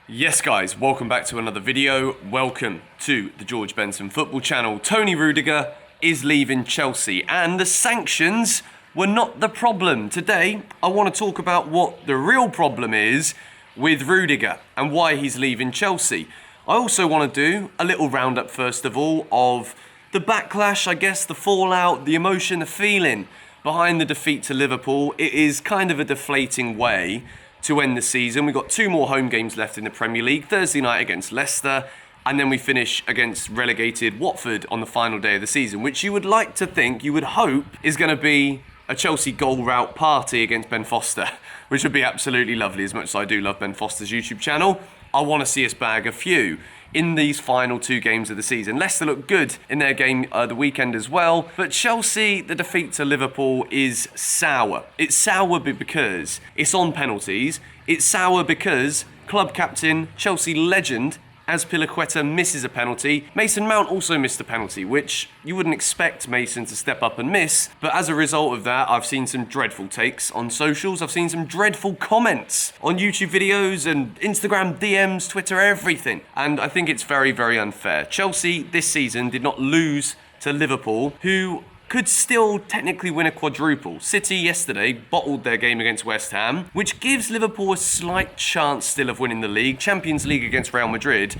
Yes guys, welcome back to another video. Welcome to the George Benson football channel. Toni Rudiger is leaving Chelsea and the sanctions were not the problem. Today, I want to talk about what the real problem is with Rudiger and why he's leaving Chelsea. I also want to do a little roundup first of all of the backlash, I guess, the fallout, the emotion, the feeling behind the defeat to Liverpool. It is kind of a deflating way to end the season. We've got 2 more home games left in the Premier League, Thursday night against Leicester, and then we finish against relegated Watford on the final day of the season, which you would like to think, you would hope, is going to be a Chelsea goal route party against Ben Foster, which would be absolutely lovely. As much as I do love Ben Foster's YouTube channel, I want to see us bag a few in these final 2 games of the season. Leicester look good in their game the weekend as well, but Chelsea, the defeat to Liverpool is sour. It's sour because it's on penalties. It's sour because club captain, Chelsea legend, Azpilicueta misses a penalty. Mason Mount also missed a penalty, which you wouldn't expect Mason to step up and miss. But as a result of that, I've seen some dreadful takes on socials. I've seen some dreadful comments on YouTube videos and Instagram DMs, Twitter, everything. And I think it's very, very unfair. Chelsea this season did not lose to Liverpool, who could still technically win a quadruple. City yesterday bottled their game against West Ham, which gives Liverpool a slight chance still of winning the league. Champions League against Real Madrid,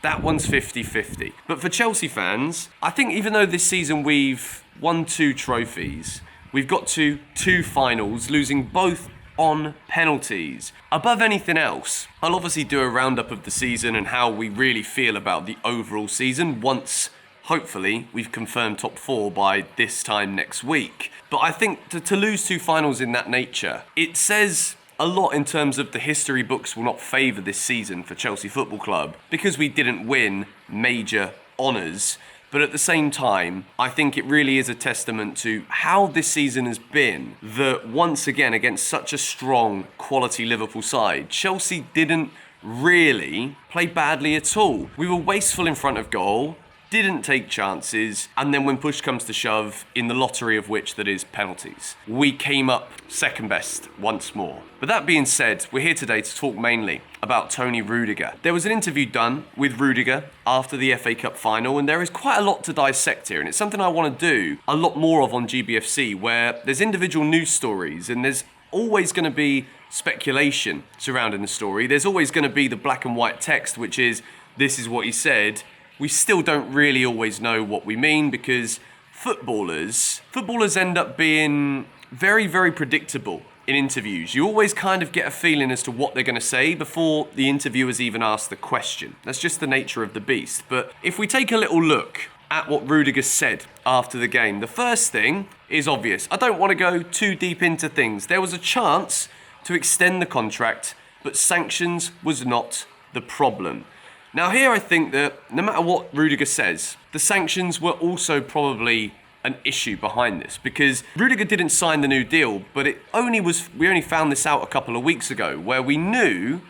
that one's 50-50. But for Chelsea fans, I think even though this season we've won 2 trophies, we've got to 2 finals, losing both on penalties. Above anything else, I'll obviously do a roundup of the season and how we really feel about the overall season once hopefully we've confirmed top 4 by this time next week. But I think to lose 2 finals in that nature, it says a lot in terms of the history books will not favour this season for Chelsea Football Club because we didn't win major honours. But at the same time, I think it really is a testament to how this season has been that once again against such a strong quality Liverpool side, Chelsea didn't really play badly at all. We were wasteful in front of goal, didn't take chances, and then when push comes to shove, in the lottery of which that is penalties, we came up second best once more. But that being said, we're here today to talk mainly about Toni Rudiger. There was an interview done with Rudiger after the FA Cup final, and there is quite a lot to dissect here, and it's something I want to do a lot more of on GBFC, where there's individual news stories, and there's always going to be speculation surrounding the story. There's always going to be the black and white text, which is, this is what he said. We still don't really always know what we mean because footballers end up being very, very predictable in interviews. You always kind of get a feeling as to what they're going to say before the interviewers even ask the question. That's just the nature of the beast. But if we take a little look at what Rudiger said after the game, the first thing is obvious. I don't want to go too deep into things. There was a chance to extend the contract, but sanctions was not the problem. Now here I think that no matter what Rudiger says, the sanctions were also probably an issue behind this because Rudiger didn't sign the new deal, but we only found this out a couple of weeks ago where we knew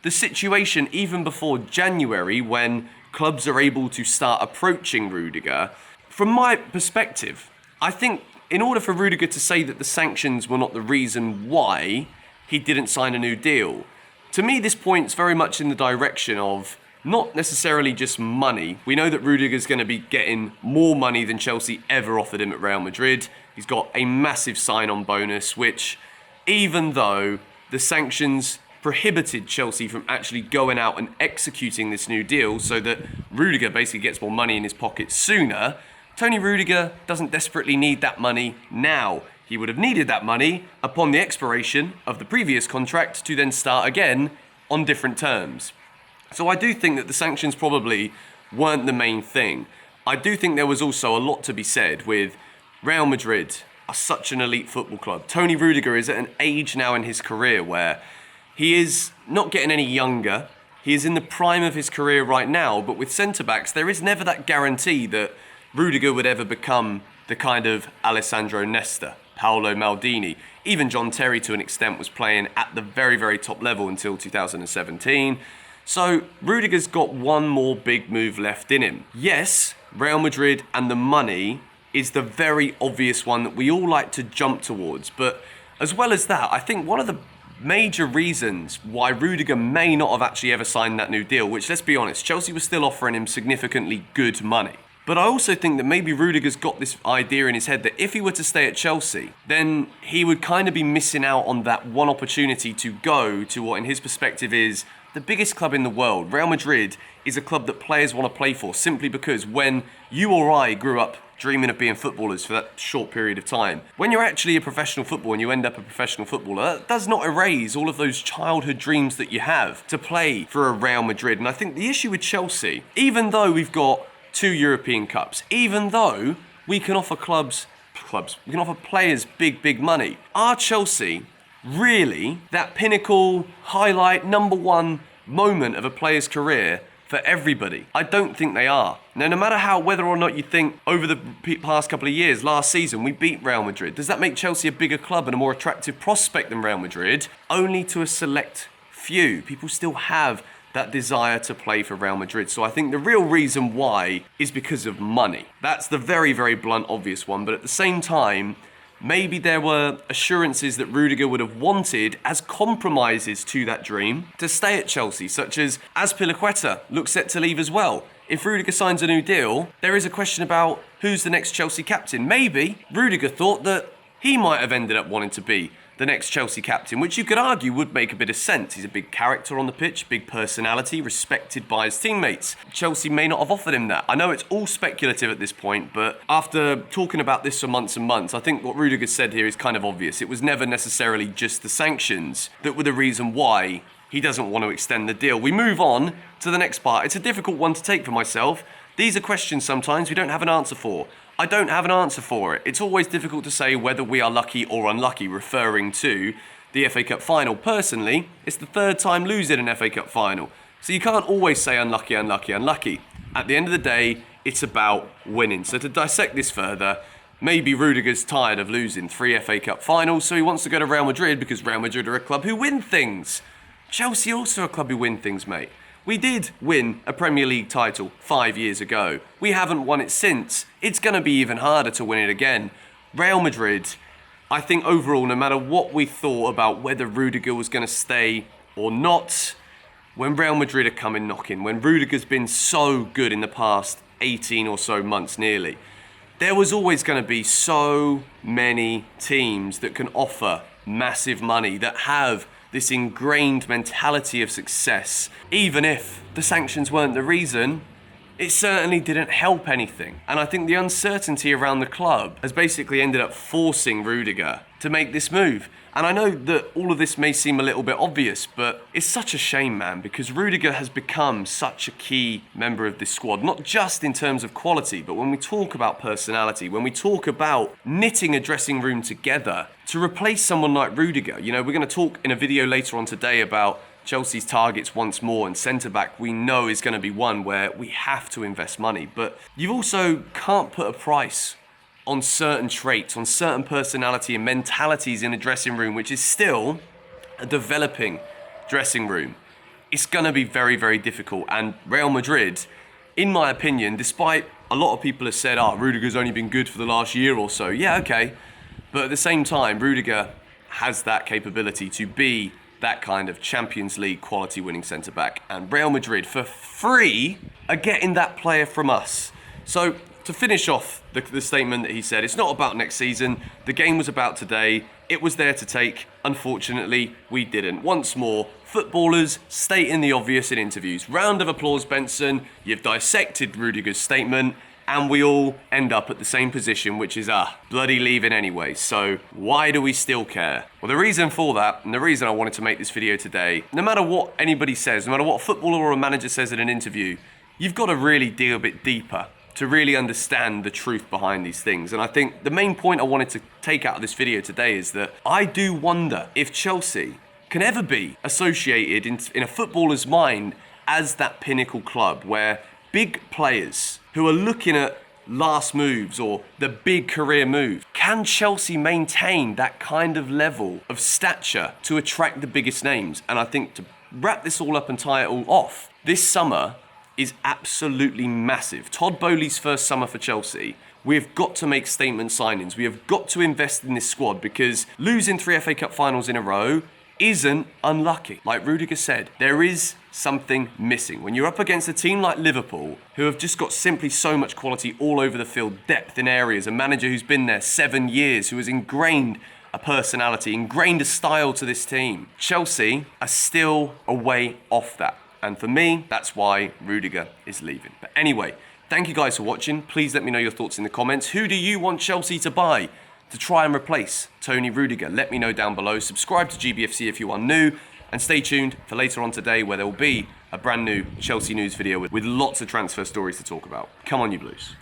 the situation even before January when clubs are able to start approaching Rudiger. From my perspective, I think in order for Rudiger to say that the sanctions were not the reason why he didn't sign a new deal, to me this points very much in the direction of not necessarily just money. We know that Rudiger's going to be getting more money than Chelsea ever offered him at Real Madrid. He's got a massive sign-on bonus, which even though the sanctions prohibited Chelsea from actually going out and executing this new deal so that Rudiger basically gets more money in his pocket sooner, Toni Rudiger doesn't desperately need that money now. He would have needed that money upon the expiration of the previous contract to then start again on different terms. So I do think that the sanctions probably weren't the main thing. I do think there was also a lot to be said with Real Madrid are such an elite football club. Toni Rudiger is at an age now in his career where he is not getting any younger. He is in the prime of his career right now, but with centre-backs, there is never that guarantee that Rudiger would ever become the kind of Alessandro Nesta, Paolo Maldini. Even John Terry, to an extent, was playing at the very, very top level until 2017. So Rudiger's got one more big move left in him. Yes, Real Madrid and the money is the very obvious one that we all like to jump towards. But as well as that, I think one of the major reasons why Rudiger may not have actually ever signed that new deal, which, let's be honest, Chelsea was still offering him significantly good money. But I also think that maybe Rudiger's got this idea in his head that if he were to stay at Chelsea, then he would kind of be missing out on that one opportunity to go to what in his perspective is the biggest club in the world. Real Madrid is a club that players want to play for simply because when you or I grew up dreaming of being footballers for that short period of time, when you're actually a professional footballer and you end up a professional footballer, that does not erase all of those childhood dreams that you have to play for a Real Madrid. And I think the issue with Chelsea, even though we've got 2 European Cups, even though we can offer we can offer players big money, are Chelsea really that pinnacle, highlight, number one moment of a player's career for everybody? I don't think they are. Now, no matter whether or not you think over the past couple of years, last season, we beat Real Madrid. Does that make Chelsea a bigger club and a more attractive prospect than Real Madrid? Only to a select few. People still have that desire to play for Real Madrid. So I think the real reason why is because of money. That's the very, very blunt, obvious one. But at the same time, maybe there were assurances that Rudiger would have wanted as compromises to that dream to stay at Chelsea, such as Azpilicueta looks set to leave as well. If Rudiger signs a new deal, there is a question about who's the next Chelsea captain. Maybe Rudiger thought that he might have ended up wanting to be the next Chelsea captain, which you could argue would make a bit of sense. He's a big character on the pitch, big personality, respected by his teammates. Chelsea may not have offered him that. I know it's all speculative at this point, but after talking about this for months and months, I think what Rudiger said here is kind of obvious. It was never necessarily just the sanctions that were the reason why he doesn't want to extend the deal. We move on to the next part. It's a difficult one to take for myself. These are questions sometimes we don't have an answer for. I don't have an answer for it. It's always difficult to say whether we are lucky or unlucky, referring to the FA Cup final. Personally, it's the 3rd time losing an FA Cup final. So you can't always say unlucky. At the end of the day, it's about winning. So to dissect this further, maybe Rudiger's tired of losing 3 FA Cup finals, so he wants to go to Real Madrid because Real Madrid are a club who win things. Chelsea also a club who win things, mate. We did win a Premier League title 5 years ago. We haven't won it since. It's going to be even harder to win it again. Real Madrid, I think overall, no matter what we thought about whether Rudiger was going to stay or not, when Real Madrid are coming knocking, when Rudiger's been so good in the past 18 or so months nearly, there was always going to be so many teams that can offer massive money, that have this ingrained mentality of success. Even if the sanctions weren't the reason, it certainly didn't help anything. And I think the uncertainty around the club has basically ended up forcing Rudiger to make this move. And I know that all of this may seem a little bit obvious, but it's such a shame, man, because Rudiger has become such a key member of this squad, not just in terms of quality, but when we talk about personality, when we talk about knitting a dressing room together, to replace someone like Rudiger. You know, we're going to talk in a video later on today about Chelsea's targets once more, and centre-back we know is going to be one where we have to invest money. But you also can't put a price on certain traits, on certain personality and mentalities in a dressing room, which is still a developing dressing room. It's going to be very, very difficult. And Real Madrid, in my opinion, despite a lot of people have said, Rudiger's only been good for the last year or so. Yeah, okay. But at the same time, Rudiger has that capability to be that kind of Champions League quality winning centre-back. And Real Madrid, for free, are getting that player from us. So to finish off the statement that he said, it's not about next season. The game was about today. It was there to take. Unfortunately, we didn't. Once more, footballers stating the obvious in interviews. Round of applause, Benson. You've dissected Rudiger's statement. And we all end up at the same position, which is, bloody leaving anyway. So why do we still care? Well, the reason for that, and the reason I wanted to make this video today, no matter what anybody says, no matter what a footballer or a manager says in an interview, you've got to really dig a bit deeper to really understand the truth behind these things. And I think the main point I wanted to take out of this video today is that I do wonder if Chelsea can ever be associated in a footballer's mind as that pinnacle club where big players who are looking at last moves or the big career move, can Chelsea maintain that kind of level of stature to attract the biggest names? And I think to wrap this all up and tie it all off, this summer is absolutely massive. Todd Boehly's first summer for Chelsea. We've got to make statement signings. We have got to invest in this squad because losing 3 FA Cup finals in a row isn't unlucky. Like Rudiger said, there is something missing. When you're up against a team like Liverpool, who have just got simply so much quality all over the field, depth in areas, a manager who's been there 7 years, who has ingrained a personality, ingrained a style to this team. Chelsea are still a way off that. And for me, that's why Rudiger is leaving. But anyway, thank you guys for watching. Please let me know your thoughts in the comments. Who do you want Chelsea to buy to try and replace Toni Rudiger? Let me know down below. Subscribe to GBFC if you are new. And stay tuned for later on today where there will be a brand new Chelsea news video with lots of transfer stories to talk about. Come on, you Blues.